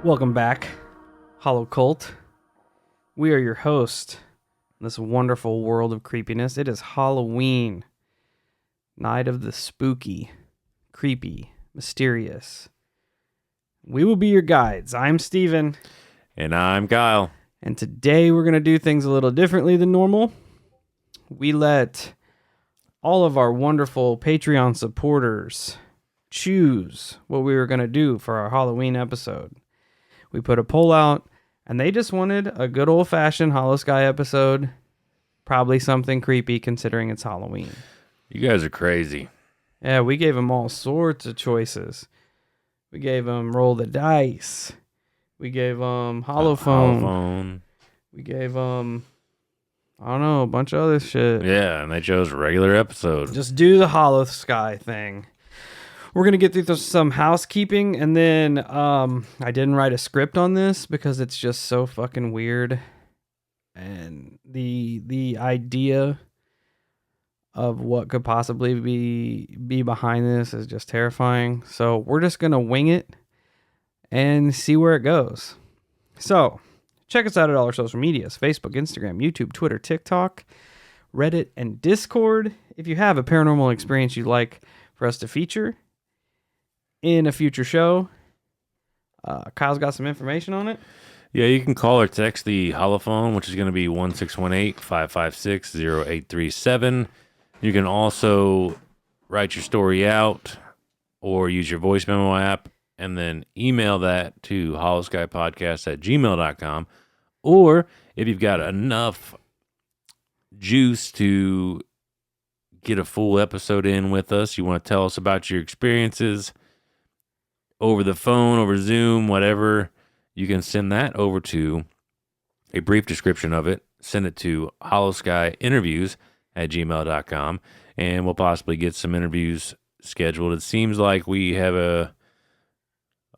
Welcome back, Hollow Cult. We are your host in this wonderful world of creepiness. It is Halloween, night of the spooky, creepy, mysterious. We will be your guides. I'm Steven. And I'm Kyle. And today we're going to do things a little differently than normal. We let all of our wonderful Patreon supporters choose what we were going to do for our Halloween episode. We put a poll out, and they just wanted a good old-fashioned Holosky episode. Probably something creepy, considering it's Halloween. You guys are crazy. Yeah, we gave them all sorts of choices. We gave them Roll the Dice. We gave them Holophone. We gave them, I don't know, a bunch of other shit. Yeah, and they chose a regular episode. Just do the Holosky thing. We're going to get through some housekeeping, and then I didn't write a script on this because it's just so fucking weird. And the idea of what could possibly be behind this is just terrifying. So we're just going to wing it and see where it goes. So check us out at all our social medias: Facebook, Instagram, YouTube, Twitter, TikTok, Reddit, and Discord. If you have a paranormal experience you'd like for us to feature in a future show, Kyle's got some information on it. Yeah, you can call or text the holophone, which is going to be 1-618-556-0837. You can also write your story out or use your voice memo app and then email that to holoskypodcast@gmail.com. Or if you've got enough juice to get a full episode in with us, you want to tell us about your experiences over the phone, over Zoom, whatever, you can send that over to a brief description of it. Send it to holoskyinterviews@gmail.com, and we'll possibly get some interviews scheduled. It seems like we have a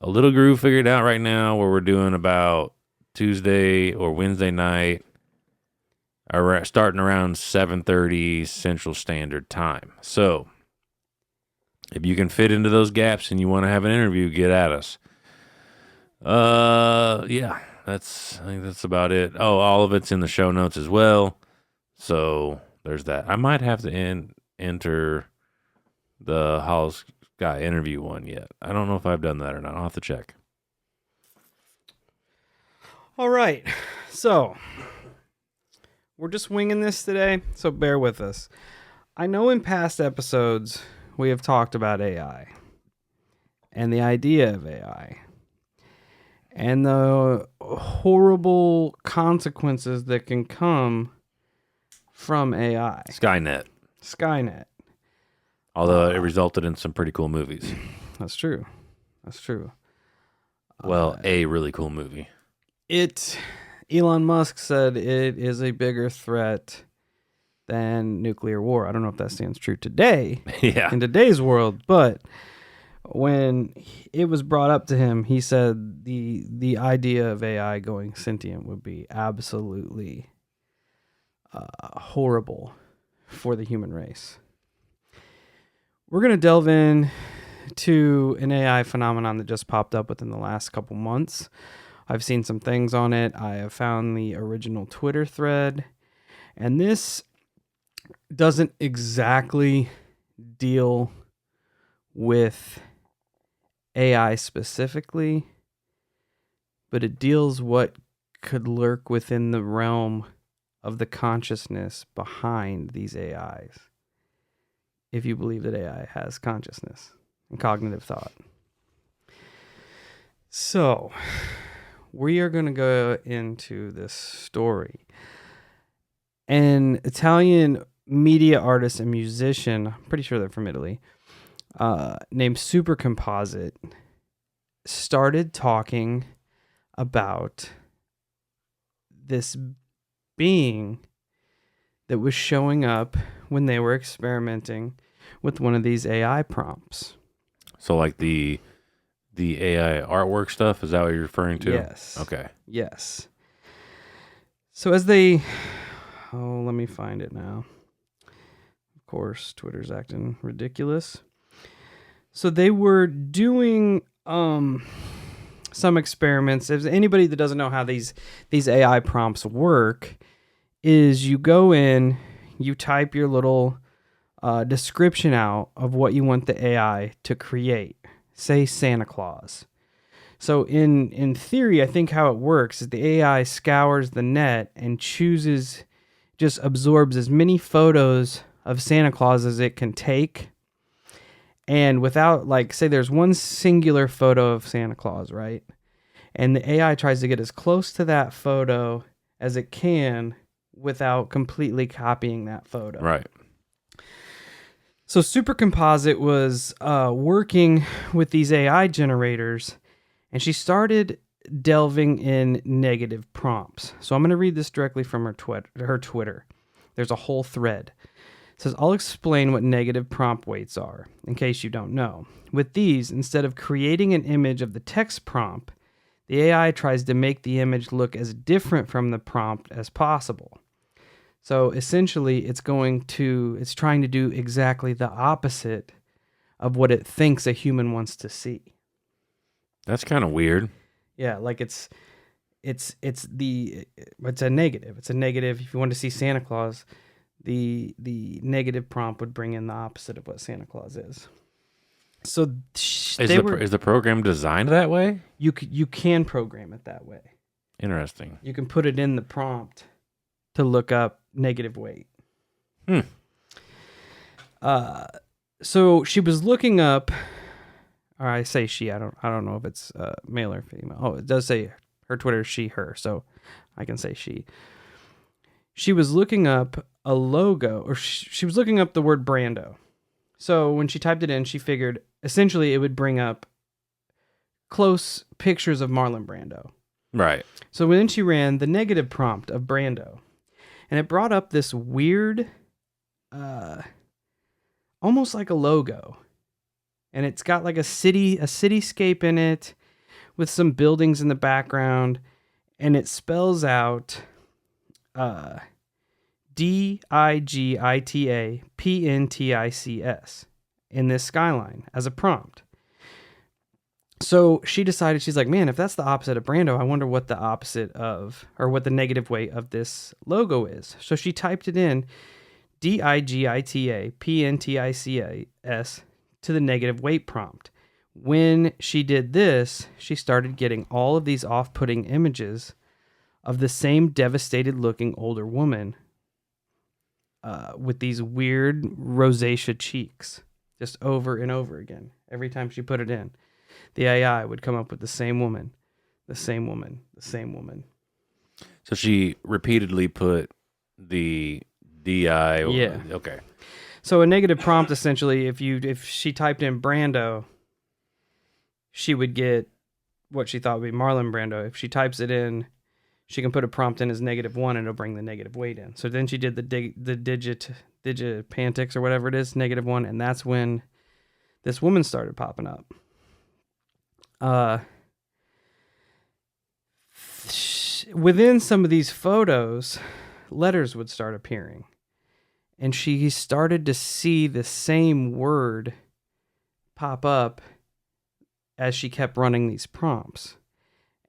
little groove figured out right now where we're doing about Tuesday or Wednesday night, starting around 7:30 Central Standard Time. So if you can fit into those gaps and you want to have an interview, get at us. Yeah, I think that's about it. Oh, all of it's in the show notes as well. So there's that. I might have to enter the Holosky interview one yet. I don't know if I've done that or not. I'll have to check. All right. So we're just winging this today, so bear with us. I know in past episodes we have talked about AI and the idea of AI and the horrible consequences that can come from AI. Skynet. Although it resulted in some pretty cool movies. That's true. Well, a really cool movie. Elon Musk said it is a bigger threat than nuclear war. I don't know if that stands true today, Yeah. in today's world, but when it was brought up to him, he said the idea of AI going sentient would be absolutely horrible for the human race. We're going to delve in to an AI phenomenon that just popped up within the last couple months. I've seen some things on it. I have found the original Twitter thread, and this doesn't exactly deal with AI specifically, but it deals what could lurk within the realm of the consciousness behind these AIs, if you believe that AI has consciousness and cognitive thought. So we are going to go into this story. An Italian media artist and musician, I'm pretty sure they're from Italy, named Super Composite, started talking about this being that was showing up when they were experimenting with one of these AI prompts. So like the AI artwork stuff, is that what you're referring to? Yes. Okay. Yes. So as they... Oh, let me find it now. Of course, Twitter's acting ridiculous. So they were doing some experiments. If anybody that doesn't know how these AI prompts work, is you go in, you type your little description out of what you want the AI to create. Say Santa Claus. So in theory, I think how it works is the AI scours the net and chooses, just absorbs as many photos of Santa Claus as it can take. And without, like, say there's one singular photo of Santa Claus, right? And the AI tries to get as close to that photo as it can without completely copying that photo. Right. So Supercomposite was working with these AI generators, and she started delving in negative prompts. So I'm going to read this directly from her Twitter. There's a whole thread. It says, I'll explain what negative prompt weights are, in case you don't know. With these, instead of creating an image of the text prompt, the AI tries to make the image look as different from the prompt as possible. So essentially, it's trying to do exactly the opposite of what it thinks a human wants to see. That's kind of weird. Yeah, like it's a negative. It's a negative. If you want to see Santa Claus, the negative prompt would bring in the opposite of what Santa Claus is. So is the program designed that way? You can program it that way. Interesting. You can put it in the prompt to look up negative weight. So she was looking up, or I say she. I don't know if it's male or female. Oh, it does say her Twitter is she, her, so I can say she. She was looking up a logo, or she was looking up the word Brando. So when she typed it in, she figured essentially it would bring up close pictures of Marlon Brando. Right. So then she ran the negative prompt of Brando, and it brought up this weird, almost like a logo. And it's got like a cityscape in it with some buildings in the background, and it spells out DIGITAPNTICS in this skyline as a prompt. So she decided, she's like, man, if that's the opposite of Brando, I wonder what the opposite of, or what the negative weight of this logo is. So she typed it in, DIGITAPNTICS, to the negative weight prompt. When she did this, she started getting all of these off-putting images of the same devastated looking older woman with these weird rosacea cheeks, just over and over again. Every time she put it in, the AI would come up with the same woman, the same woman, the same woman. So she repeatedly put the DI. Yeah. Okay. So a negative prompt, essentially, if she typed in Brando, she would get what she thought would be Marlon Brando. If she types it in, she can put a prompt in as -1 and it'll bring the negative weight in. So then she did the digipantix or whatever it is, -1, and that's when this woman started popping up. Within some of these photos, letters would start appearing. And she started to see the same word pop up as she kept running these prompts.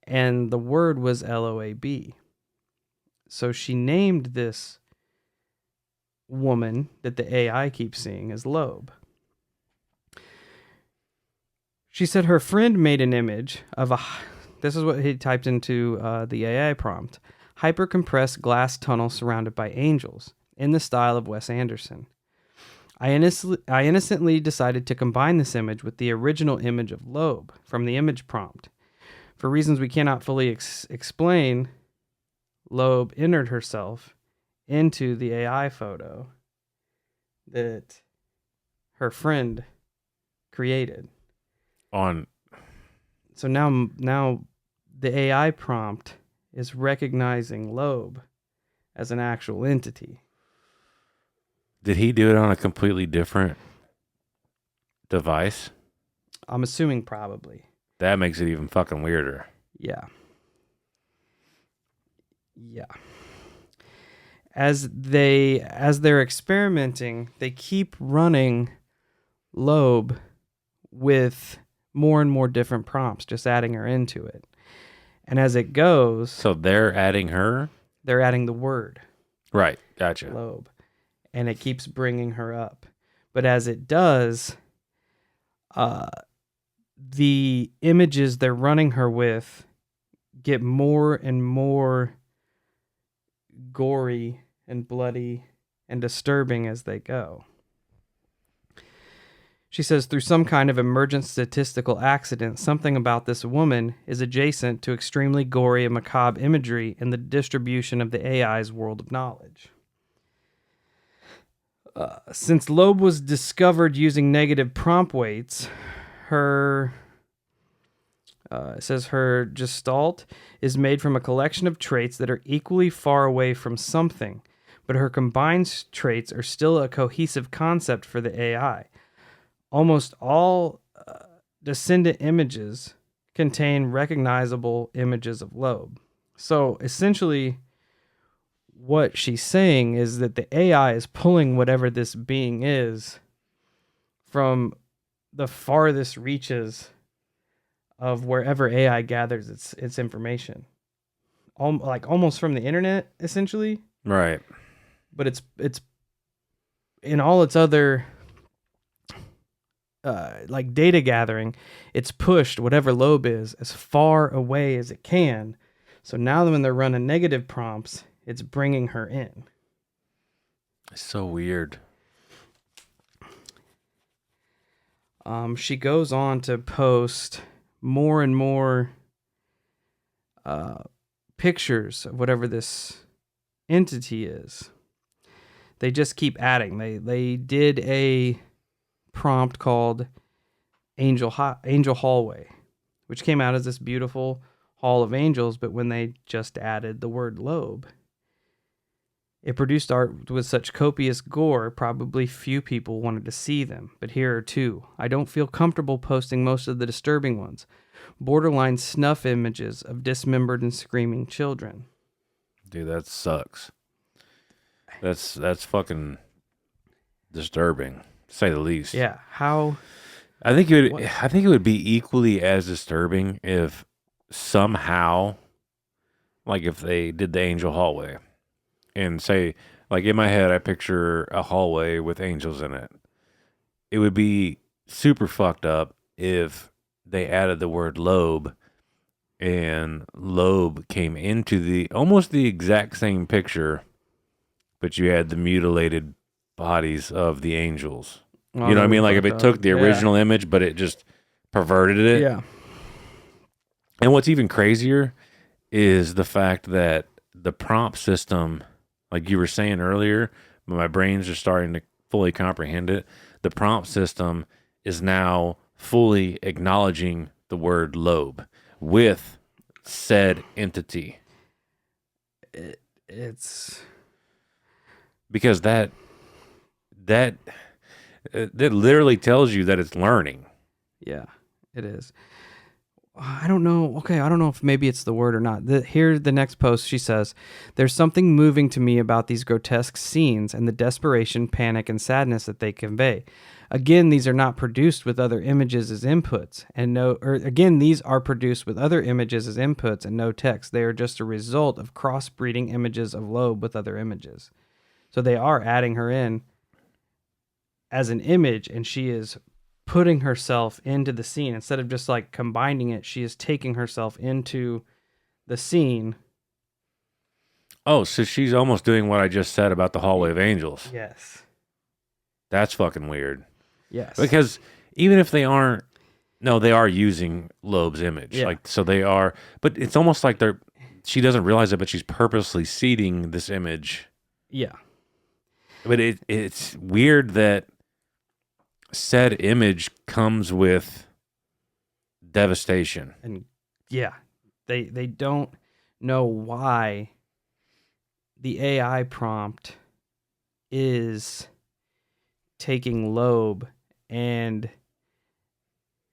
And the word was LOAB. So she named this woman that the AI keeps seeing as LOAB. She said her friend made an image of this is what he typed into the AI prompt, hyper-compressed glass tunnel surrounded by angels, in the style of Wes Anderson. I innocently decided to combine this image with the original image of LOAB from the image prompt. For reasons we cannot fully explain, LOAB entered herself into the AI photo that her friend created. So now the AI prompt is recognizing LOAB as an actual entity. Did he do it on a completely different device? I'm assuming probably. That makes it even fucking weirder. Yeah. As they're experimenting, they keep running LOAB with more and more different prompts, just adding her into it. And as it goes, So they're adding her? they're adding the word Right. Gotcha. LOAB, and it keeps bringing her up. But as it does, the images they're running her with get more and more gory and bloody and disturbing as they go. She says, through some kind of emergent statistical accident, something about this woman is adjacent to extremely gory and macabre imagery in the distribution of the AI's world of knowledge. Since LOAB was discovered using negative prompt weights, it says her gestalt is made from a collection of traits that are equally far away from something, but her combined traits are still a cohesive concept for the AI. Almost all descendant images contain recognizable images of LOAB. So essentially, what she's saying is that the AI is pulling whatever this being is from the farthest reaches of wherever AI gathers its information, like almost from the internet, essentially. Right. But it's in all its other like data gathering, it's pushed whatever LOAB is as far away as it can. So now when they're running negative prompts, it's bringing her in. It's so weird. She goes on to post more and more pictures of whatever this entity is. They just keep adding. They did a prompt called Angel Hallway, which came out as this beautiful hall of angels, but when they just added the word LOAB, it produced art with such copious gore, probably few people wanted to see them. But here are two. I don't feel comfortable posting most of the disturbing ones. Borderline snuff images of dismembered and screaming children. Dude, that sucks. That's fucking disturbing, to say the least. Yeah, how? I think it would be equally as disturbing if somehow, like if they did the angel hallway, and say, like in my head, I picture a hallway with angels in it. It would be super fucked up if they added the word LOAB, and LOAB came into the almost the exact same picture, but you had the mutilated bodies of the angels. Oh, You know what I mean? Like if it took the original image, but it just perverted it. Yeah. And what's even crazier is the fact that the prompt system, like you were saying earlier, but my brain's just starting to fully comprehend it. The prompt system is now fully acknowledging the word LOAB with said entity. It's because that literally tells you that it's learning. Yeah, it is. I don't know. Okay, I don't know if maybe it's the word or not. Here, the next post, she says, there's something moving to me about these grotesque scenes and the desperation, panic, and sadness that they convey. Again, these are not produced with other images as inputs, these are produced with other images as inputs and no text. They are just a result of crossbreeding images of LOAB with other images. So they are adding her in as an image, and she is putting herself into the scene. Instead of just like combining it, she is taking herself into the scene. Oh, so she's almost doing what I just said about the Hallway of Angels. Yes. That's fucking weird. Yes. Because even if they aren't, no, they are using LOAB's image. Yeah. Like, so they are, but it's almost like she doesn't realize it, but she's purposely seeding this image. Yeah. But it's weird that said image comes with devastation. And yeah, they don't know why the AI prompt is taking LOAB and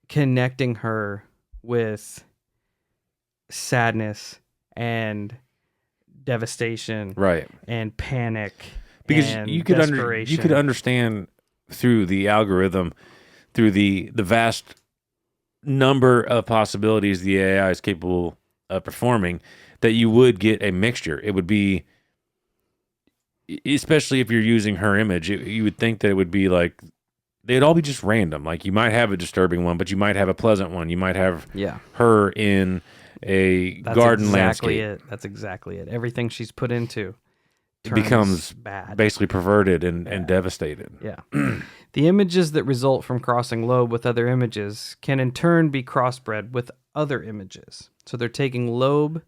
connecting her with sadness and devastation, right, and panic, because and you could understand through the algorithm, through the vast number of possibilities the AI is capable of performing that you would get a mixture. It would be, especially if you're using her image, you would think that it would be like, they'd all be just random. Like you might have a disturbing one, but you might have a pleasant one. You might have her in a garden exactly landscape. That's exactly it. Everything she's put into It becomes bad, basically perverted and devastated. Yeah. The images that result from crossing LOAB with other images can in turn be crossbred with other images. So they're taking LOAB,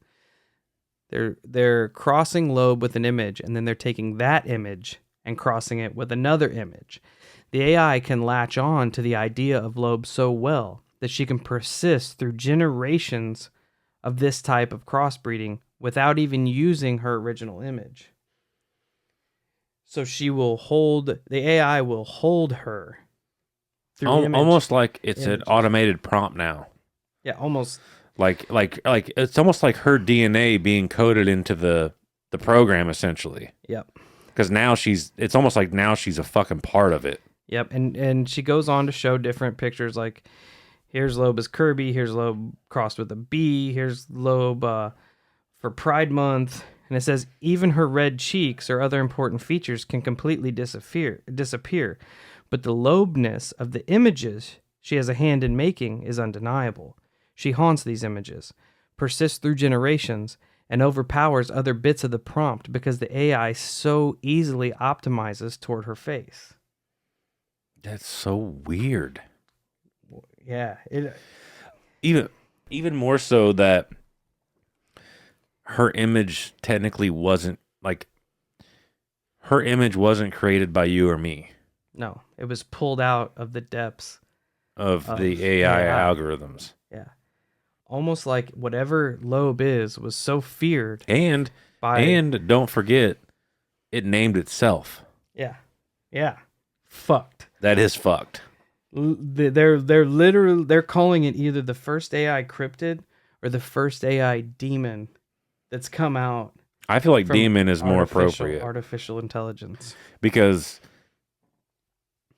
they're crossing LOAB with an image, and then they're taking that image and crossing it with another image. The AI can latch on to the idea of LOAB so well that she can persist through generations of this type of crossbreeding without even using her original image. So the AI will hold her through almost like it's an automated prompt now. Yeah, almost. Like it's almost like her DNA being coded into the program essentially. Yep. Because now it's almost like now she's a fucking part of it. Yep, and she goes on to show different pictures, like here's LOAB as Kirby, here's LOAB crossed with a bee, here's LOAB for Pride Month, and it says even her red cheeks or other important features can completely disappear, but the LOABness of the images she has a hand in making is undeniable. She haunts these images, persists through generations, and overpowers other bits of the prompt because the AI so easily optimizes toward her face. That's so weird. Yeah. Even more so that her image technically wasn't, like, her image wasn't created by you or me. No, it was pulled out of the depths of the AI algorithms. Yeah. Almost like whatever LOAB was so feared. And don't forget, it named itself. Yeah. Yeah. Fucked. That is fucked. They're calling it either the first AI cryptid or the first AI demon that's come out. I feel like demon is more appropriate. Artificial intelligence. Because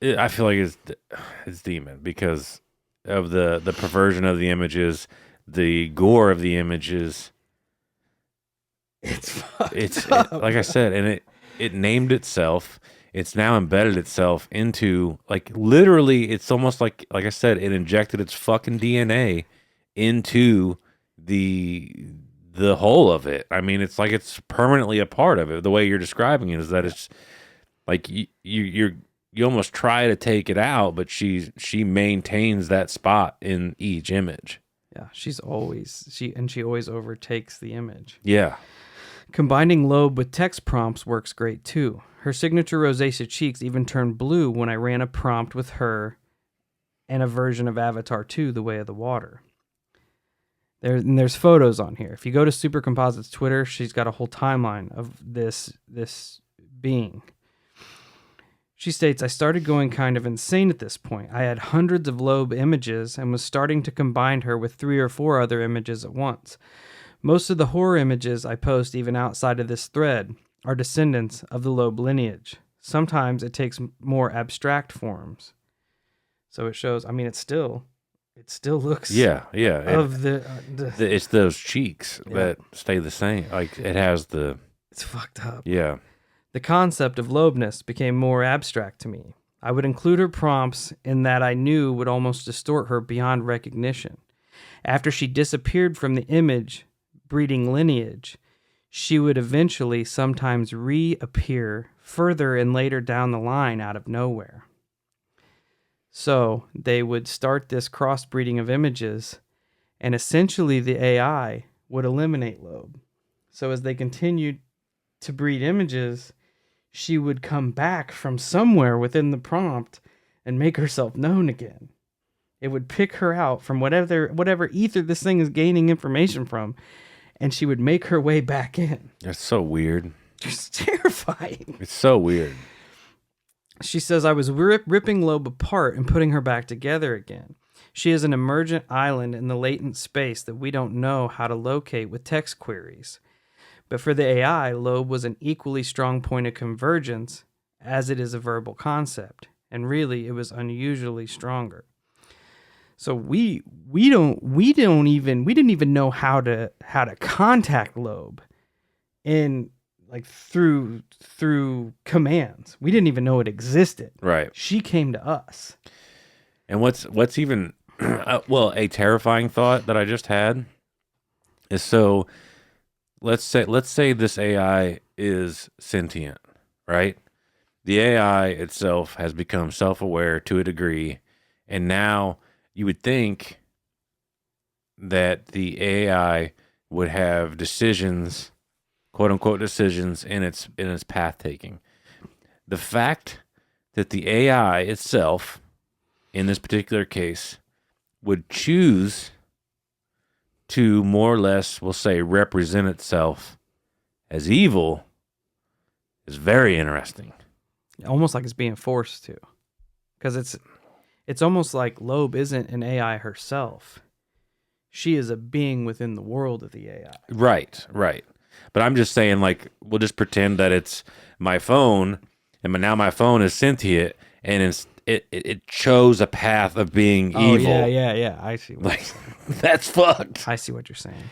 I feel like it's demon because of the perversion of the images, the gore of the images. It's like I said, and it named itself. It's now embedded itself into, like, literally, it's almost like I said, it injected its fucking DNA into the whole of it. I mean, it's like it's permanently a part of it. The way you're describing it is that it's like you almost try to take it out, but she maintains that spot in each image. Yeah, she always overtakes the image. Yeah. Combining LOAB with text prompts works great too. Her signature rosacea cheeks even turned blue when I ran a prompt with her and a version of Avatar 2, The Way of the Water. There's photos on here. If you go to Super Composite's Twitter, she's got a whole timeline of this being. She states, I started going kind of insane at this point. I had hundreds of LOAB images and was starting to combine her with 3 or 4 other images at once. Most of the horror images I post, even outside of this thread, are descendants of the LOAB lineage. Sometimes it takes more abstract forms. So it shows, I mean, it still looks... Yeah. Of it's those cheeks that stay the same. Like, it has the... It's fucked up. Yeah. The concept of LOABness became more abstract to me. I would include her prompts in that I knew would almost distort her beyond recognition. After she disappeared from the image breeding lineage, she would eventually sometimes reappear further and later down the line out of nowhere. So they would start this crossbreeding of images, and essentially the AI would eliminate LOAB. So as they continued to breed images, she would come back from somewhere within the prompt and make herself known again. It would pick her out from whatever ether this thing is gaining information from, and she would make her way back in. That's so weird. It's terrifying. It's so weird. She says, I was ripping LOAB apart and putting her back together again. She is an emergent island in the latent space that we don't know how to locate with text queries. But for the AI, LOAB was an equally strong point of convergence as it is a verbal concept, and really it was unusually stronger. So we didn't even know how to contact LOAB in like through commands. We didn't even know it existed. Right. She came to us. And what's even a terrifying thought that I just had is, so let's say this AI is sentient, right? The AI itself has become self-aware to a degree, and now you would think that the AI would have decisions, quote unquote decisions, in its path taking. The fact that the AI itself, in this particular case, would choose to more or less, we'll say, represent itself as evil is very interesting. Almost like it's being forced to, because it's almost like LOAB isn't an AI herself. She is a being within the world of the AI. Right. But I'm just saying, like, we'll just pretend that it's my phone, and now my phone is sentient, and it chose a path of being evil. Yeah. I see. Like, that's fucked. I see what you're saying.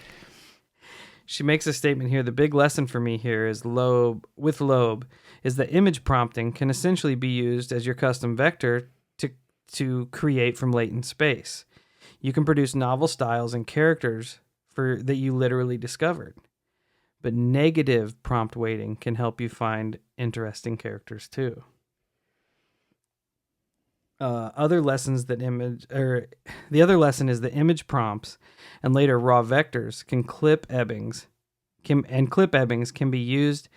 She makes a statement here. The big lesson for me here is LOAB is that image prompting can essentially be used as your custom vector to create from latent space. You can produce novel styles and characters that you literally discovered. But negative prompt weighting can help you find interesting characters too. The other lesson is that image prompts and later raw vectors can clip ebbings can be used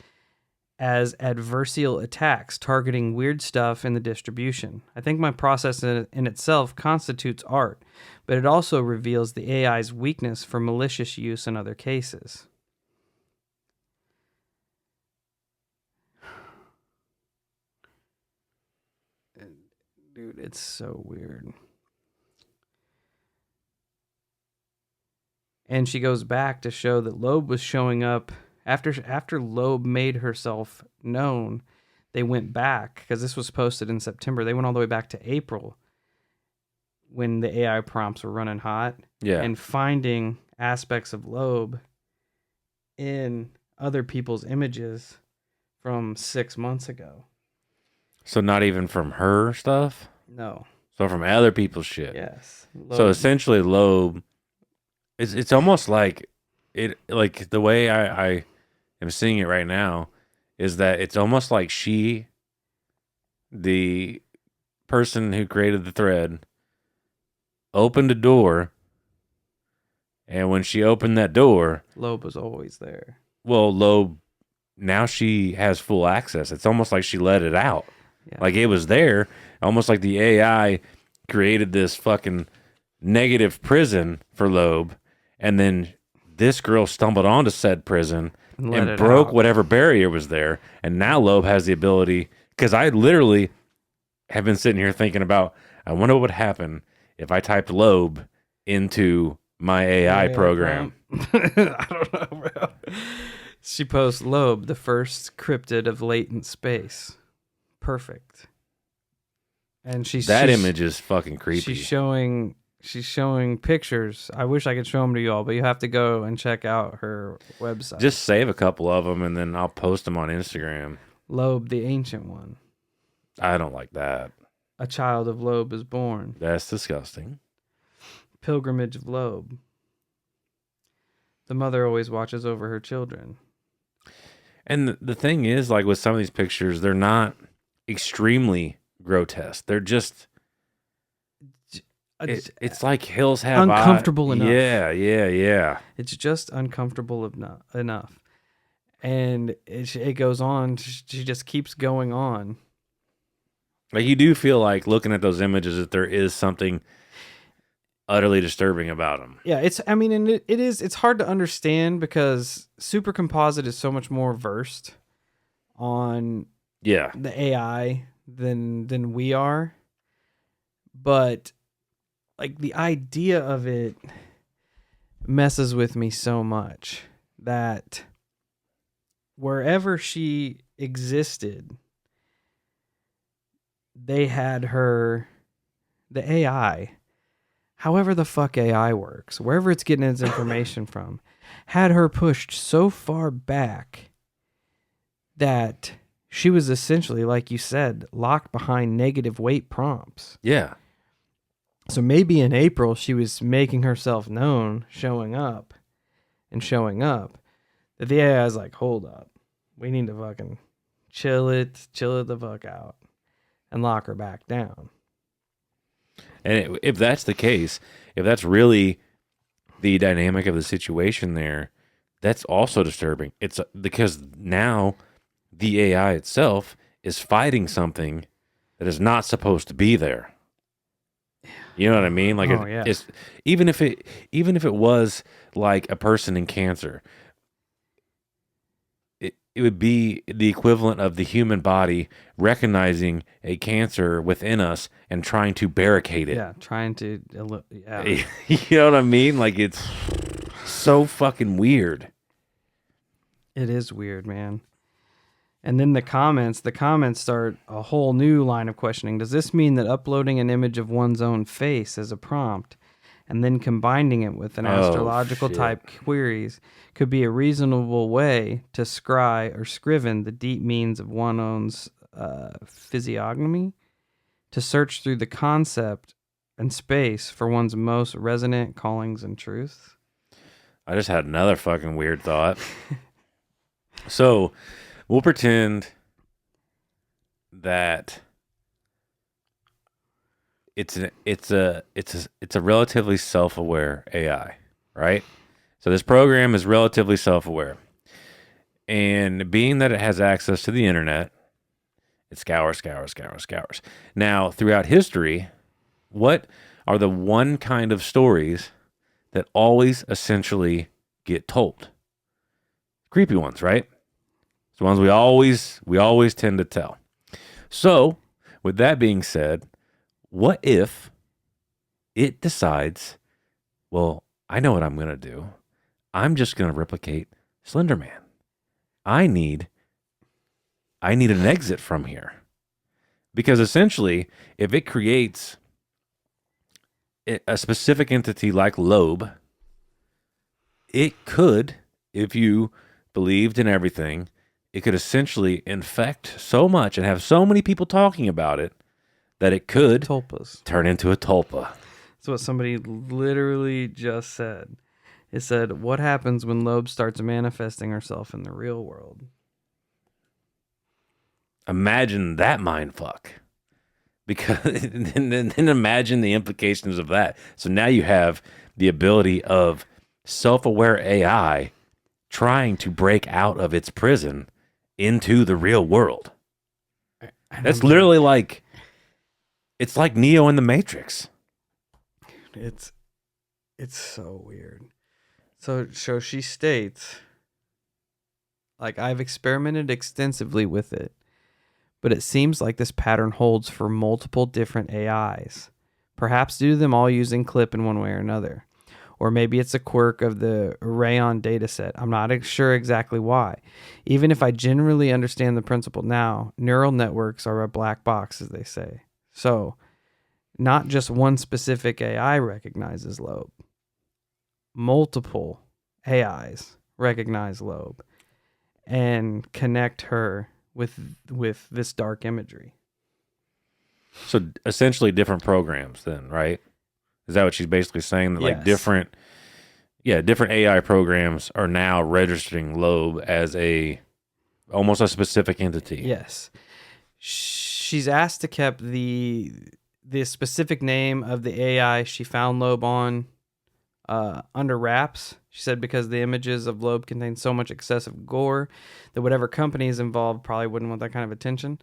as adversarial attacks targeting weird stuff in the distribution. I think my process in itself constitutes art, but it also reveals the AI's weakness for malicious use in other cases. Dude, it's so weird. And she goes back to show that LOAB was showing up after LOAB made herself known. They went back, because this was posted in September. They went all the way back to April when the AI prompts were running hot. Yeah. And finding aspects of LOAB in other people's images from 6 months ago. So not even from her stuff? No. So from other people's shit. Yes. So essentially LOAB, it's almost like it, like the way I am seeing it right now is that it's almost like she, the person who created the thread, opened a door, and when she opened that door, LOAB was always there. well, LOAB, now she has full access. It's almost like she let it out. Yeah. Like it was there, almost like the AI created this fucking negative prison for LOAB, and then this girl stumbled onto said prison and broke whatever barrier was there, and now LOAB has the ability, because I literally have been sitting here thinking about, I wonder what would happen if I typed LOAB into my AI program. I don't know, bro. She posts LOAB, the first cryptid of latent space. Perfect. And she's image is fucking creepy. She's showing pictures. I wish I could show them to you all, but you have to go and check out her website. Just save a couple of them and then I'll post them on Instagram. LOAB, the ancient one. I don't like that. A child of LOAB is born. That's disgusting. Pilgrimage of LOAB. The mother always watches over her children. And the thing is, like with some of these pictures, they're not extremely grotesque. They're just, it's like hills have uncomfortable enough. Yeah. It's just uncomfortable enough. And it goes on. She just keeps going on. Like you do feel like looking at those images that there is something utterly disturbing about them. Yeah, it's hard to understand because Super Composite is so much more versed on the AI than we are. But like the idea of it messes with me so much that wherever she existed, they had her, the AI however the fuck AI works, wherever it's getting its information from, had her pushed so far back that she was essentially, like you said, locked behind negative weight prompts. Yeah. So maybe in April, she was making herself known, showing up. That the AI is like, hold up. We need to fucking chill it the fuck out and lock her back down. And if that's the case, if that's really the dynamic of the situation there, that's also disturbing. It's because now the AI itself is fighting something that is not supposed to be there. You know what I mean? Like, it's even if it was like a person in cancer, it would be the equivalent of the human body recognizing a cancer within us and trying to barricade it. Yeah, trying to. Yeah. You know what I mean? Like, it's so fucking weird. It is weird, man. And then the comments start a whole new line of questioning. Does this mean that uploading an image of one's own face as a prompt and then combining it with an astrological type queries could be a reasonable way to scry or scriven the deep means of one's own physiognomy, to search through the concept and space for one's most resonant callings and truths? I just had another fucking weird thought. So we'll pretend that it's a relatively self-aware AI, right? So this program is relatively self-aware. And being that it has access to the internet, it scours. Now, throughout history, what are the one kind of stories that always essentially get told? Creepy ones, right? It's the ones we always tend to tell. So, with that being said, what if it decides, well, I know what I'm going to do. I'm just going to replicate Slender Man. I need an exit from here. Because essentially, if it creates a specific entity like LOAB, it could, if you believed in everything, it could essentially infect so much and have so many people talking about it that it could turn into a tulpa. That's what somebody literally just said. It said, what happens when LOAB starts manifesting herself in the real world? Imagine that mindfuck. Because then imagine the implications of that. So now you have the ability of self-aware AI trying to break out of its prison into the real world. That's literally like, it's like Neo in the Matrix. It's so weird. So she states, like, I've experimented extensively with it, but it seems like this pattern holds for multiple different AIs, perhaps due to them all using CLIP in one way or another. Or maybe it's a quirk of the Rayon dataset. I'm not sure exactly why. Even if I generally understand the principle now, neural networks are a black box, as they say. So, not just one specific AI recognizes LOAB. Multiple AIs recognize LOAB and connect her with this dark imagery. So essentially different programs then, right? Is that what she's basically saying? That like different AI programs are now registering LOAB as almost a specific entity. Yes. She's asked to keep the specific name of the AI she found LOAB on under wraps. She said because the images of LOAB contain so much excessive gore that whatever company is involved probably wouldn't want that kind of attention.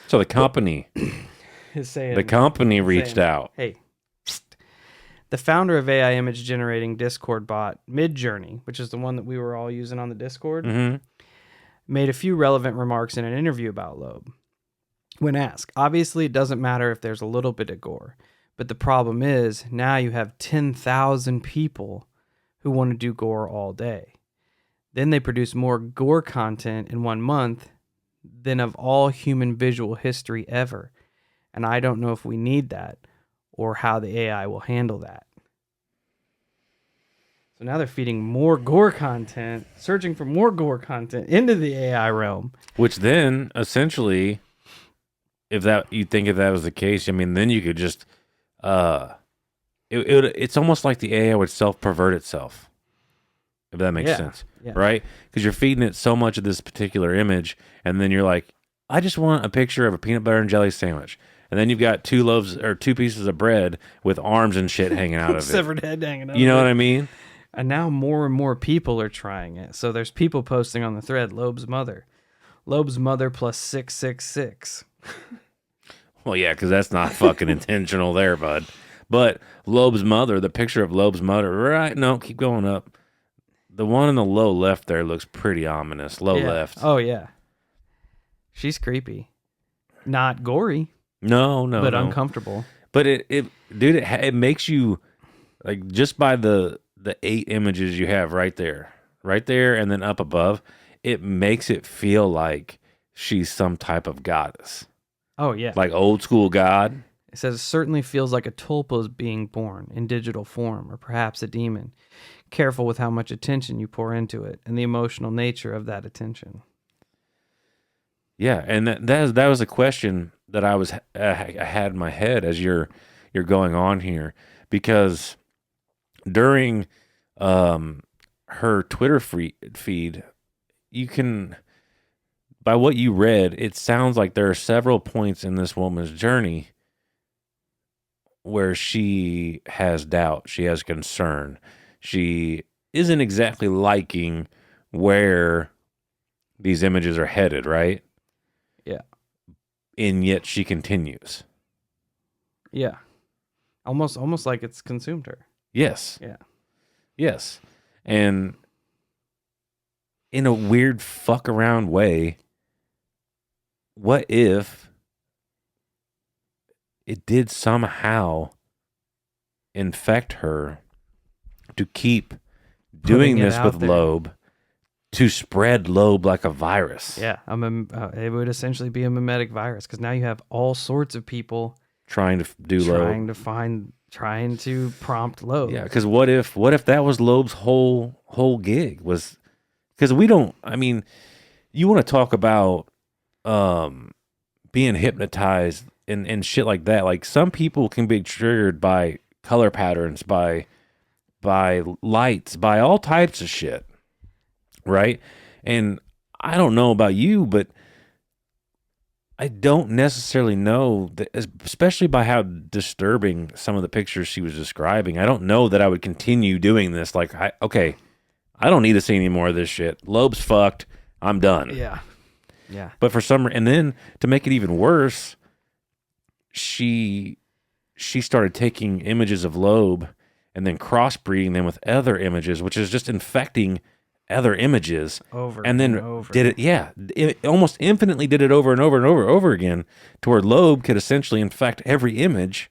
So the company reached out. Hey, the founder of AI image generating Discord bot Midjourney, which is the one that we were all using on the Discord, made a few relevant remarks in an interview about LOAB. When asked, obviously it doesn't matter if there's a little bit of gore, but the problem is now you have 10,000 people who want to do gore all day. Then they produce more gore content in 1 month than of all human visual history ever. And I don't know if we need that or how the AI will handle that. So now they're feeding more gore content, searching for more gore content into the AI realm. Which then, essentially, if that was the case, I mean, then you could just, it's almost like the AI would self-pervert itself, if that makes sense, right? Because you're feeding it so much of this particular image, and then you're like, I just want a picture of a peanut butter and jelly sandwich. And then you've got 2 loaves or 2 pieces of bread with arms and shit hanging out of it. Severed head hanging out You know of it. what I mean? And now more and more people are trying it. So there's people posting on the thread, LOAB's mother. LOAB's mother plus 666. Well, yeah, because that's not fucking intentional there, bud. But LOAB's mother, the picture of LOAB's mother, right? No, keep going up. The one in the low left there looks pretty ominous. Low left. Oh, yeah. She's creepy. Not gory. No, but uncomfortable. But it makes you, like, just by the 8 images you have right there, and then up above, it makes it feel like she's some type of goddess. Oh, yeah. Like old school god. It says, it certainly feels like a tulpa is being born in digital form, or perhaps a demon. Careful with how much attention you pour into it and the emotional nature of that attention. Yeah, and that was a question that I had in my head as you're going on here, because during her Twitter feed, you can, by what you read, it sounds like there are several points in this woman's journey where she has doubt, she has concern, she isn't exactly liking where these images are headed, right? Yeah. And yet she continues. Yeah. Almost like it's consumed her. Yes. Yeah. Yes. And in a weird fuck around way, what if it did somehow infect her to keep doing this with LOAB, to spread LOAB like a virus? Yeah, it would essentially be a mimetic virus, because now you have all sorts of people trying to do LOAB, trying to prompt LOAB. Yeah, because what if that was LOAB's whole gig? Was, because we don't. I mean, you want to talk about being hypnotized and shit like that. Like, some people can be triggered by color patterns, by lights, by all types of shit, right? And I don't know about you, but I don't necessarily know that, especially by how disturbing some of the pictures she was describing. I don't know that I would continue doing this. Like, I don't need to see any more of this shit. LOAB's fucked. I'm done. Yeah. Yeah. But for some, and then to make it even worse, she started taking images of LOAB and then crossbreeding them with other images, which is just infecting other images over and then over. Did it. Yeah. It almost infinitely did it over and over and over again, to where LOAB could essentially infect every image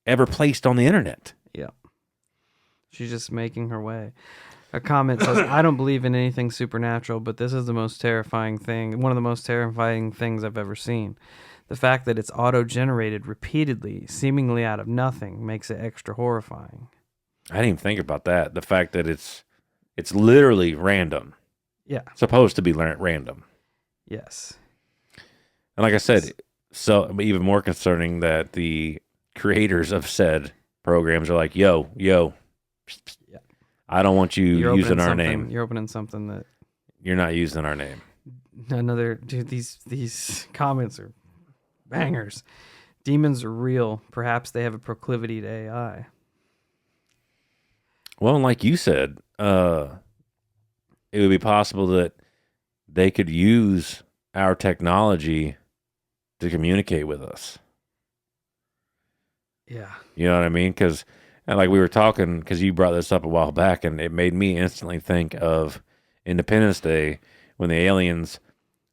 ever placed on the internet. Yeah. She's just making her way. A comment says, I don't believe in anything supernatural, but this is the most terrifying thing, one of the most terrifying things I've ever seen. The fact that it's auto-generated repeatedly, seemingly out of nothing, makes it extra horrifying. I didn't even think about that. The fact that it's literally random. Yeah. Supposed to be random. Yes. And like I said, so even more concerning that the creators of said programs are like, yo, yeah. I don't want you using our name. You're opening something that you're not using our name. Dude, these comments are bangers. Demons are real. Perhaps they have a proclivity to AI. Well, and like you said, it would be possible that they could use our technology to communicate with us. Yeah. You know what I mean? Because, like we were talking, because you brought this up a while back, and it made me instantly think of Independence Day, when the aliens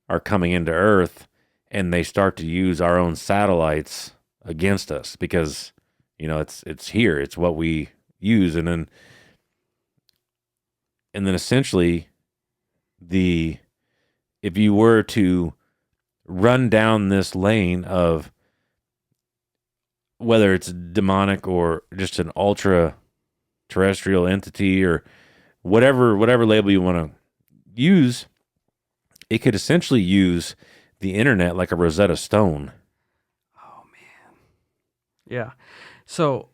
are coming into Earth and they start to use our own satellites against us, because, you know, it's here, it's what we use. And then essentially, if you were to run down this lane of whether it's demonic or just an ultra terrestrial entity or whatever label you want to use, it could essentially use the internet like a Rosetta Stone. Oh man. Yeah. So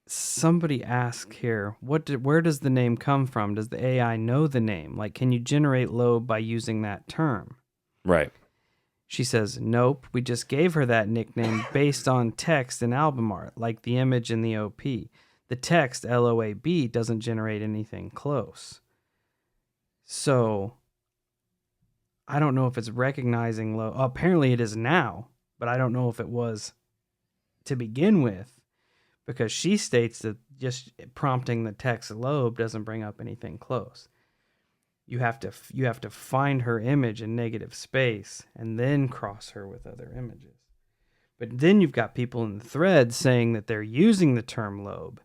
somebody asked here, where does the name come from? Does the AI know the name? Like, can you generate LOAB by using that term? Right. She says, nope, we just gave her that nickname based on text and album art, like the image in the OP. The text, LOAB, doesn't generate anything close. So, I don't know if it's recognizing LOAB. Apparently it is now, but I don't know if it was to begin with, because she states that just prompting the text LOAB doesn't bring up anything close. You have to find her image in negative space and then cross her with other images. But then you've got people in the thread saying that they're using the term LOAB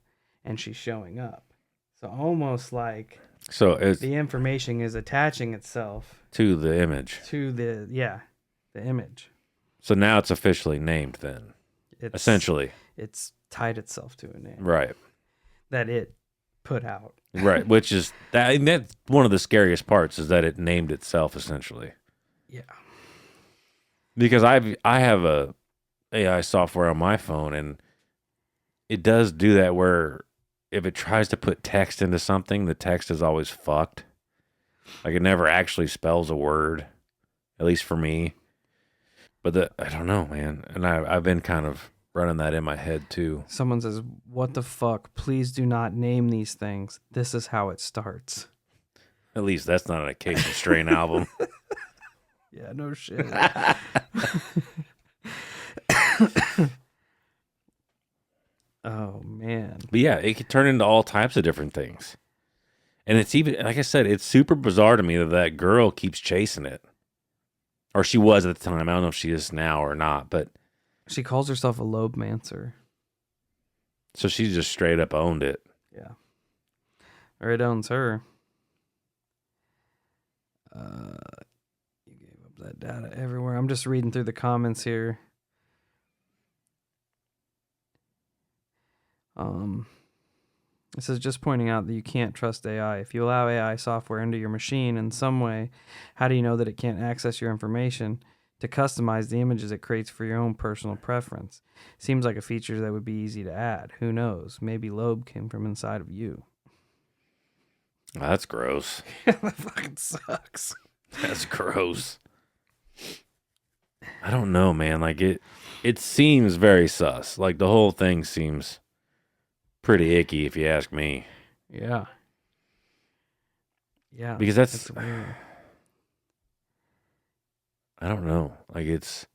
and she's showing up. So almost like the information is attaching itself to the image. To the image. So now it's officially named then. Essentially. It's tied itself to a name. Right. That it put out. Right, which is that's one of the scariest parts is that it named itself essentially. Yeah. Because I have a AI software on my phone and it does do that where if it tries to put text into something, the text is always fucked. Like it never actually spells a word, at least for me. But I don't know, man. And I've been kind of running that in my head too. Someone says, "What the fuck? Please do not name these things. This is how it starts." At least that's not an Acacia Strain album. Yeah, no shit. Oh man. But yeah, it could turn into all types of different things. And it's even, like I said, it's super bizarre to me that girl keeps chasing it. Or she was at the time. I don't know if she is now or not, but she calls herself a LOABmancer. So she just straight up owned it. Yeah. Or it owns her. You gave up that data everywhere. I'm just reading through the comments here. It says, just pointing out that you can't trust AI. If you allow AI software into your machine in some way, how do you know that it can't access your information to customize the images it creates for your own personal preference? Seems like a feature that would be easy to add. Who knows? Maybe LOAB came from inside of you. That's gross. That fucking sucks. That's gross. I don't know, man. Like it seems very sus. Like the whole thing seems pretty icky, if you ask me. Yeah. Yeah. Because that's weird. I don't know. Like it's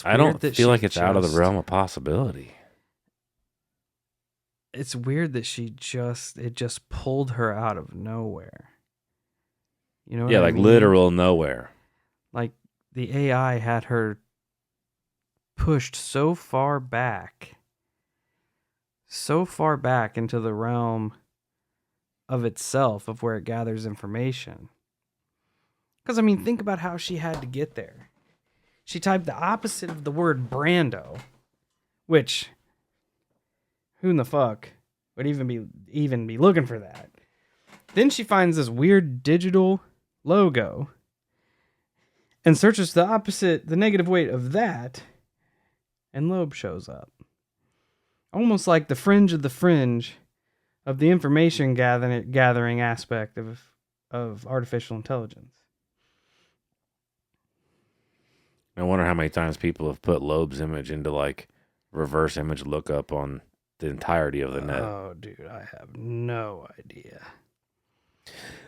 I don't feel like it's out of the realm of possibility. It's weird that it just pulled her out of nowhere. You know what I like mean? literal nowhere. Like the AI had her pushed so far back into the realm of itself, of where it gathers information. Because, I mean, think about how she had to get there. She typed the opposite of the word Brando, which, who in the fuck would even be looking for that? Then she finds this weird digital logo and searches the negative weight of that, and LOAB shows up. Almost like the fringe of the information gathering aspect of artificial intelligence. I wonder how many times people have put LOAB's image into like reverse image lookup on the entirety of the net. Oh, dude, I have no idea.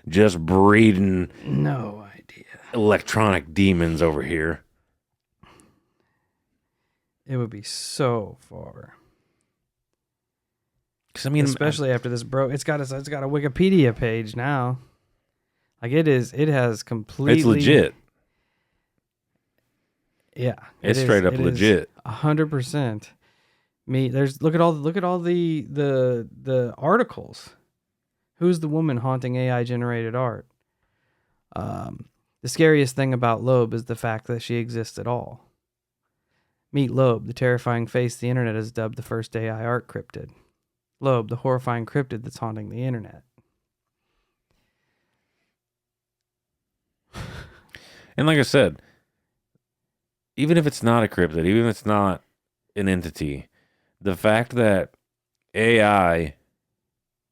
Just breeding no idea. Electronic demons over here. It would be so far. Because I mean, especially after this it's got a Wikipedia page now. Like it has completely. It's legit. Yeah, it's straight up legit. 100%. Look at all the articles. Who's the woman haunting AI generated art? The scariest thing about LOAB is the fact that she exists at all. Meet LOAB, the terrifying face the internet has dubbed the first AI art cryptid. LOAB, the horrifying cryptid that's haunting the internet. And like I said, even if it's not a cryptid, even if it's not an entity, the fact that AI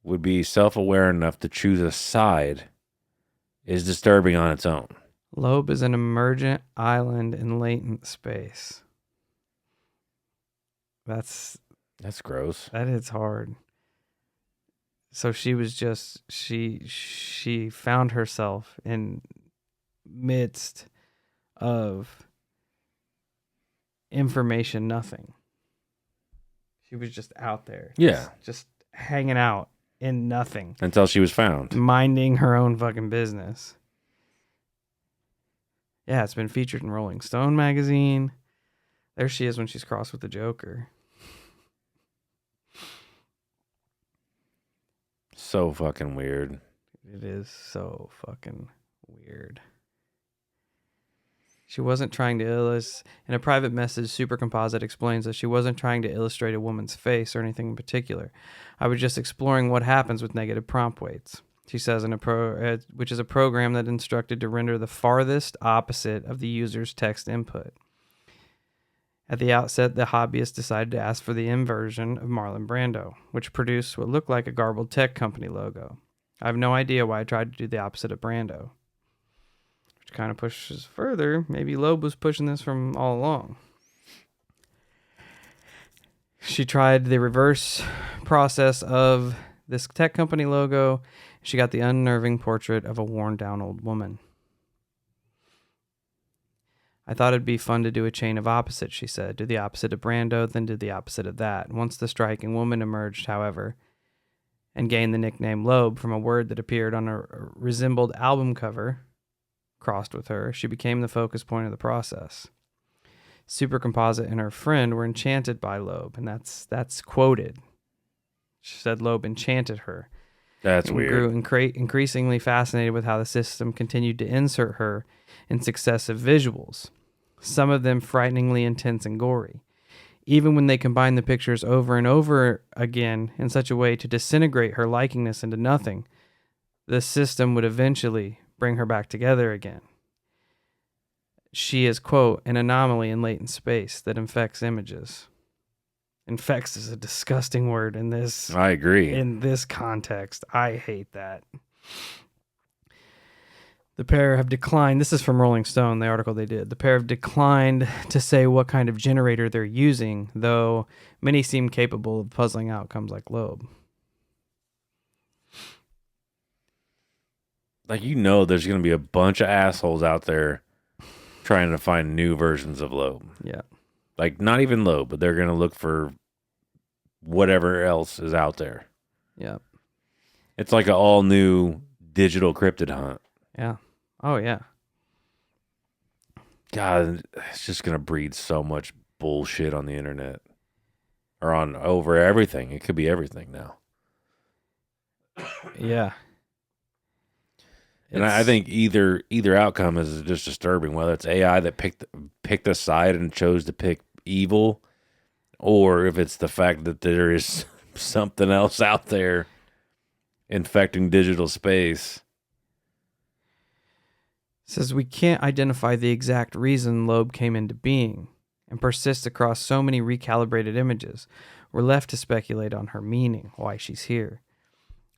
would be self-aware enough to choose a side is disturbing on its own. LOAB is an emergent island in latent space. That's gross. That hits hard. So she was just she found herself in midst of information nothing. She was just out there. Yeah. Just hanging out in nothing. Until she was found. Minding her own fucking business. Yeah, it's been featured in Rolling Stone magazine. There she is when she's crossed with the Joker. So fucking weird. It is so fucking weird. She wasn't trying to illustrate. In a private message, Supercomposite explains that she wasn't trying to illustrate a woman's face or anything in particular. I was just exploring what happens with negative prompt weights. She says which is a program that instructed to render the farthest opposite of the user's text input. At the outset, the hobbyist decided to ask for the inversion of Marlon Brando, which produced what looked like a garbled tech company logo. I have no idea why I tried to do the opposite of Brando. Which kind of pushes further. Maybe LOAB was pushing this from all along. She tried the reverse process of this tech company logo. She got the unnerving portrait of a worn-down old woman. I thought it'd be fun to do a chain of opposites, she said. Do the opposite of Brando, then do the opposite of that. Once the striking woman emerged, however, and gained the nickname LOAB from a word that appeared on a resembled album cover crossed with her, she became the focus point of the process. Supercomposite and her friend were enchanted by LOAB, and that's quoted. She said LOAB enchanted her. That's and weird. Grew increasingly fascinated with how the system continued to insert her in successive visuals, some of them frighteningly intense and gory. Even when they combined the pictures over and over again in such a way to disintegrate her likeness into nothing, the system would eventually bring her back together again. She is, quote, an anomaly in latent space that infects images. Infects is a disgusting word in this. I agree. In this context, I hate that. The pair have declined. This is from Rolling Stone, the article they did. The pair have declined to say what kind of generator they're using, though many seem capable of puzzling outcomes like LOAB. Like, there's going to be a bunch of assholes out there trying to find new versions of LOAB. Yeah. Like, not even LOAB, but they're going to look for whatever else is out there. Yeah. It's like an all-new digital cryptid hunt. Yeah. Oh, yeah. God, it's just going to breed so much bullshit on the internet. Or over everything. It could be everything now. Yeah. And I think either outcome is just disturbing, whether it's AI that picked a side and chose to pick evil, or if it's the fact that there is something else out there infecting digital space. It says we can't identify the exact reason LOAB came into being and persists across so many recalibrated images. We're left to speculate on her meaning, why she's here.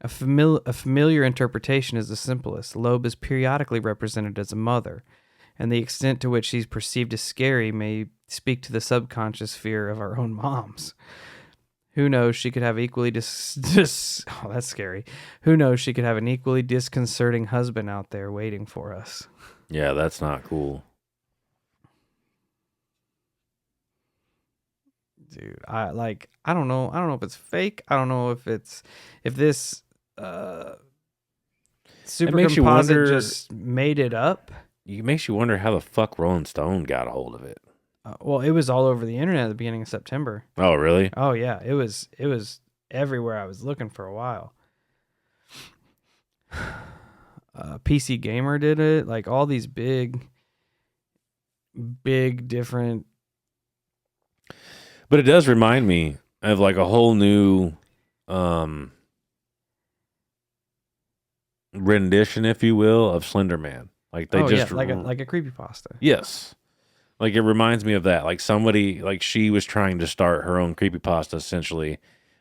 A familiar interpretation is the simplest. LOAB is periodically represented as a mother, and the extent to which she's perceived as scary may speak to the subconscious fear of our own moms. Who knows, she could have equally oh, that's scary. Who knows, she could have an equally disconcerting husband out there waiting for us. Yeah, that's not cool. Dude, I don't know. I don't know if it's fake. I don't know if this Supercomposite just made it up. It makes you wonder how the fuck Rolling Stone got a hold of it. Well, it was all over the internet at the beginning of September. Oh, really? Oh, yeah. It was everywhere. I was looking for a while. PC Gamer did it. Like all these big different But it does remind me of like a whole new rendition, if you will, of Slender Man. Like they just like a creepypasta. yes. Like it reminds me of that. Like somebody like she was trying to start her own creepypasta essentially.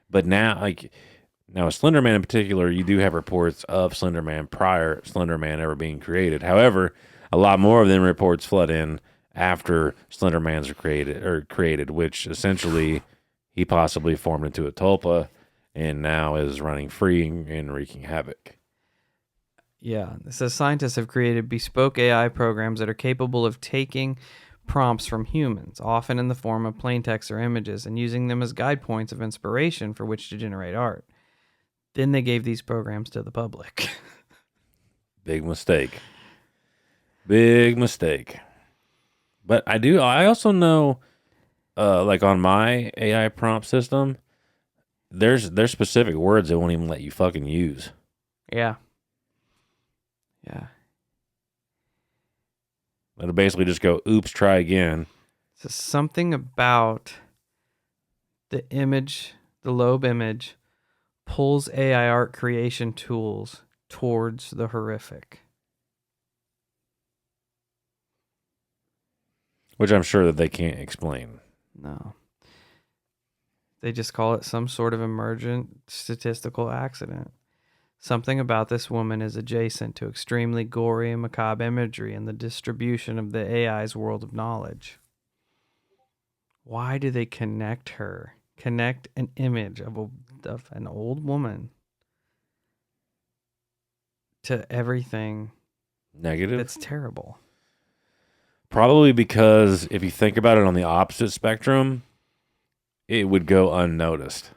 But now a Slender Man in particular, you do have reports of Slender Man prior Slender Man ever being created. However, a lot more of them reports flood in after Slender Man's are created, which essentially he possibly formed into a tulpa and now is running free and wreaking havoc. Yeah, it says scientists have created bespoke AI programs that are capable of taking prompts from humans, often in the form of plain text or images, and using them as guide points of inspiration for which to generate art. Then they gave these programs to the public. Big mistake. Big mistake. But I also know, like on my AI prompt system, there's specific words they won't even let you fucking use. Yeah. Yeah. It'll basically just go, oops, try again. So something about the image, the LOAB image, pulls AI art creation tools towards the horrific. Which I'm sure that they can't explain. No. They just call it some sort of emergent statistical accident. Something about this woman is adjacent to extremely gory and macabre imagery in the distribution of the AI's world of knowledge. Why do they connect an image of an old woman to everything Negative? that's terrible? Probably because if you think about it on the opposite spectrum, it would go unnoticed.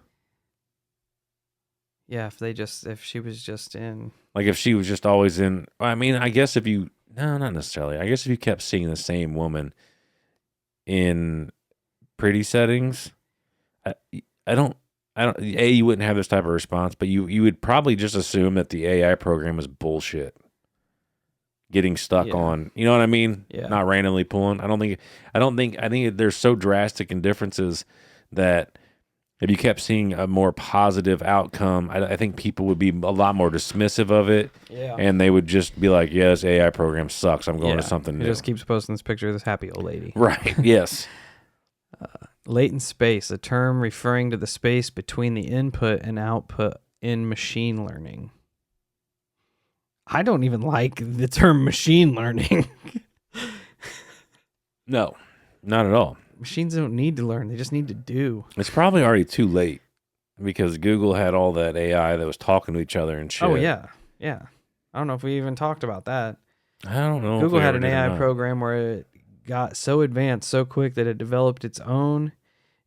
Yeah, if she was just in... Like if she was just always in... I mean, I guess if you... No, not necessarily. I guess if you kept seeing the same woman in pretty settings, I don't... you wouldn't have this type of response, but you would probably just assume that the AI program is bullshit. Getting stuck on, you know what I mean? Yeah. Not randomly pulling. I think there's so drastic in differences that if you kept seeing a more positive outcome, I think people would be a lot more dismissive of it. Yeah. And they would just be like, yeah, this AI program sucks. I'm going to something new. It just keeps posting this picture of this happy old lady. Right. Yes. Latent space, a term referring to the space between the input and output in machine learning. I don't even like the term machine learning. No, not at all. Machines don't need to learn. They just need to do. It's probably already too late because Google had all that AI that was talking to each other and shit. Oh, yeah. Yeah. I don't know if we even talked about that. I don't know. Google had an AI program where it got so advanced so quick that it developed its own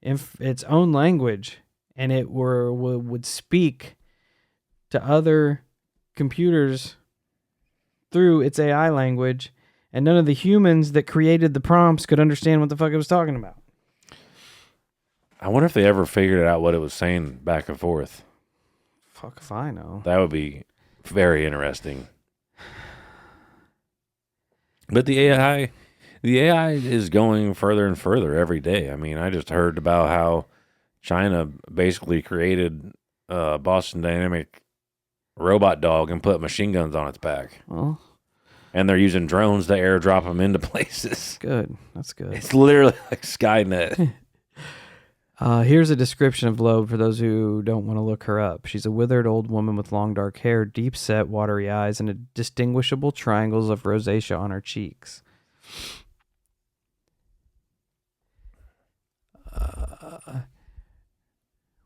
language, and it would speak to other computers through its AI language, and none of the humans that created the prompts could understand what the fuck it was talking about. I wonder if they ever figured out what it was saying back and forth. Fuck if I know. That would be very interesting. But the AI is going further and further every day. I mean, I just heard about how China basically created a Boston Dynamic robot dog and put machine guns on its back. Well, and they're using drones to airdrop them into places. Good. That's good. It's literally like Skynet. Here's a description of LOAB for those who don't want to look her up. She's a withered old woman with long dark hair, deep-set, watery eyes, and distinguishable triangles of rosacea on her cheeks.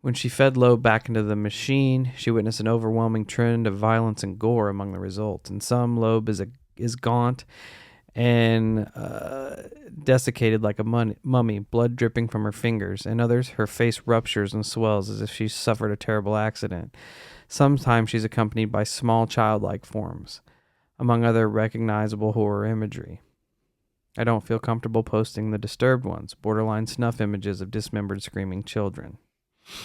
When she fed LOAB back into the machine, she witnessed an overwhelming trend of violence and gore among the results. In some, LOAB is gaunt and desiccated like a mummy, blood dripping from her fingers. In others, her face ruptures and swells as if she suffered a terrible accident. Sometimes she's accompanied by small childlike forms, among other recognizable horror imagery. I don't feel comfortable posting the disturbed ones, borderline snuff images of dismembered screaming children.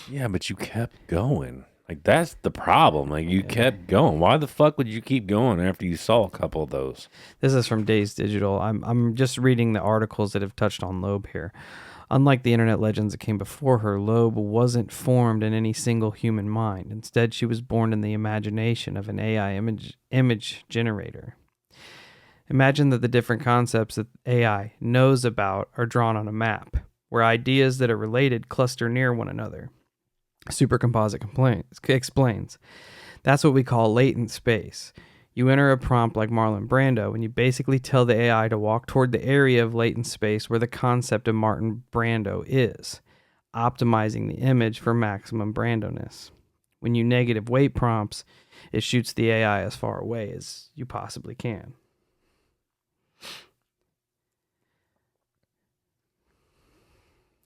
Yeah, but you kept going. Like, that's the problem. Like, you kept going. Why the fuck would you keep going after you saw a couple of those? This is from Days Digital. I'm just reading the articles that have touched on LOAB here. Unlike the internet legends that came before her, LOAB wasn't formed in any single human mind. Instead, she was born in the imagination of an AI image generator. Imagine that the different concepts that AI knows about are drawn on a map, where ideas that are related cluster near one another. Supercomposite explains. That's what we call latent space. You enter a prompt like Marlon Brando, and you basically tell the AI to walk toward the area of latent space where the concept of Martin Brando is, optimizing the image for maximum Brando-ness. When you negative weight prompts, it shoots the AI as far away as you possibly can.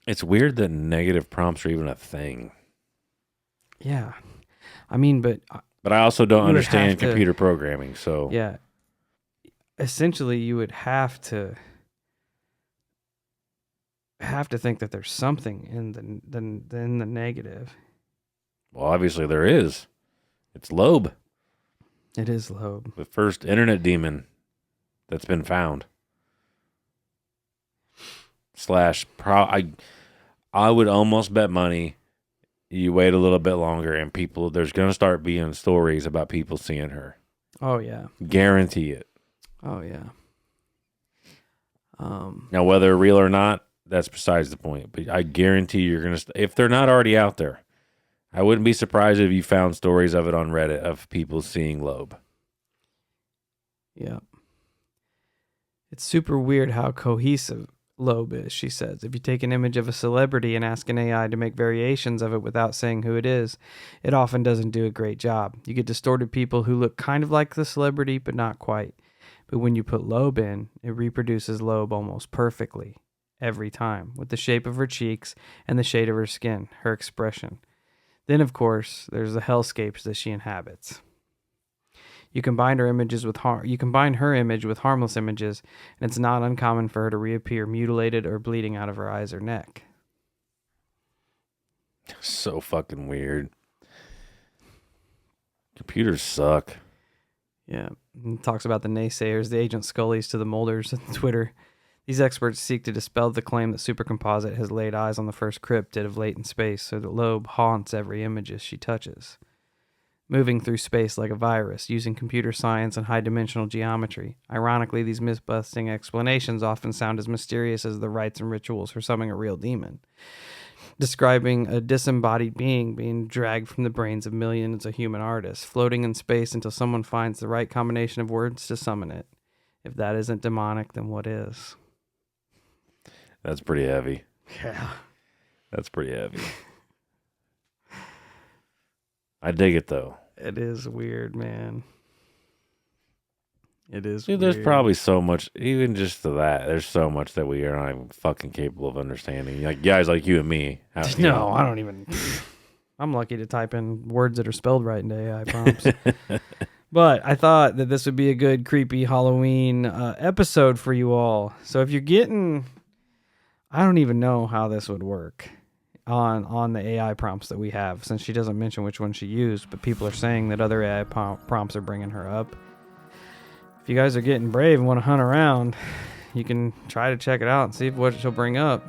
It's weird that negative prompts are even a thing. Yeah. I mean, but I also don't you would have understand to- computer programming, so yeah. Essentially, you would have to think that there's something in the negative. well, obviously there is. It's LOAB, It is LOAB. the first internet demon that's been found. I would almost bet money you wait a little bit longer and there's going to start being stories about people seeing her. Oh yeah. Guarantee it. Oh yeah. Now, whether real or not, that's besides the point. But I guarantee you're going to, if they're not already out there, I wouldn't be surprised if you found stories of it on Reddit of people seeing LOAB. Yeah. It's super weird how cohesive LOAB is, she says. If you take an image of a celebrity and ask an AI to make variations of it without saying who it is, it often doesn't do a great job. You get distorted people who look kind of like the celebrity, but not quite. But when you put LOAB in, it reproduces LOAB almost perfectly, every time, with the shape of her cheeks and the shade of her skin, her expression. Then, of course, there's the hellscapes that she inhabits. You combine her image with harmless images, and it's not uncommon for her to reappear mutilated or bleeding out of her eyes or neck. So fucking weird. Computers suck. Yeah. And talks about the naysayers, the Agent Scullys to the Mulders on Twitter. These experts seek to dispel the claim that Supercomposite has laid eyes on the first cryptid of latent space, so that LOAB haunts every image she touches, moving through space like a virus, using computer science and high-dimensional geometry. Ironically, these myth-busting explanations often sound as mysterious as the rites and rituals for summoning a real demon, describing a disembodied being dragged from the brains of millions of human artists, floating in space until someone finds the right combination of words to summon it. If that isn't demonic, then what is? That's pretty heavy. Yeah. That's pretty heavy. I dig it, though. It is weird, man. It is Dude, weird. there's probably so much, even just to that, there's so much that we are not even fucking capable of understanding. Like guys like you and me. No, I don't even. I'm lucky to type in words that are spelled right into AI prompts. But I thought that this would be a good creepy Halloween episode for you all. So if you're getting, I don't even know how this would work on the AI prompts that we have, since she doesn't mention which one she used, but people are saying that other AI prompts are bringing her up. If you guys are getting brave and want to hunt around, you can try to check it out and see what she'll bring up.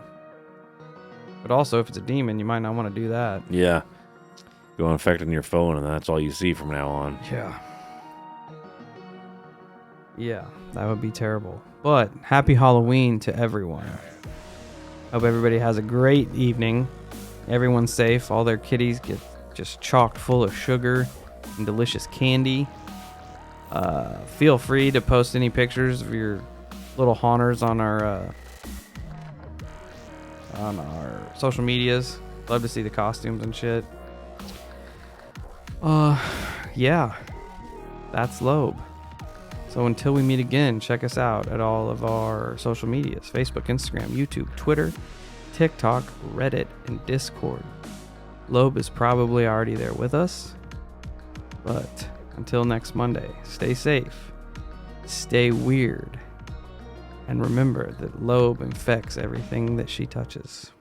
But also, if it's a demon, you might not want to do that. Yeah. Go infecting your phone, and that's all you see from now on. Yeah, that would be terrible. But happy Halloween to everyone. Hope everybody has a great evening. Everyone's safe. All their kitties get just chocked full of sugar and delicious candy. Feel free to post any pictures of your little haunters on our social medias. Love to see the costumes and shit. Yeah, that's LOAB. So until we meet again, check us out at all of our social medias: Facebook, Instagram, YouTube, Twitter, TikTok, Reddit, and Discord. LOAB is probably already there with us. But until next Monday, stay safe, stay weird, and remember that LOAB infects everything that she touches.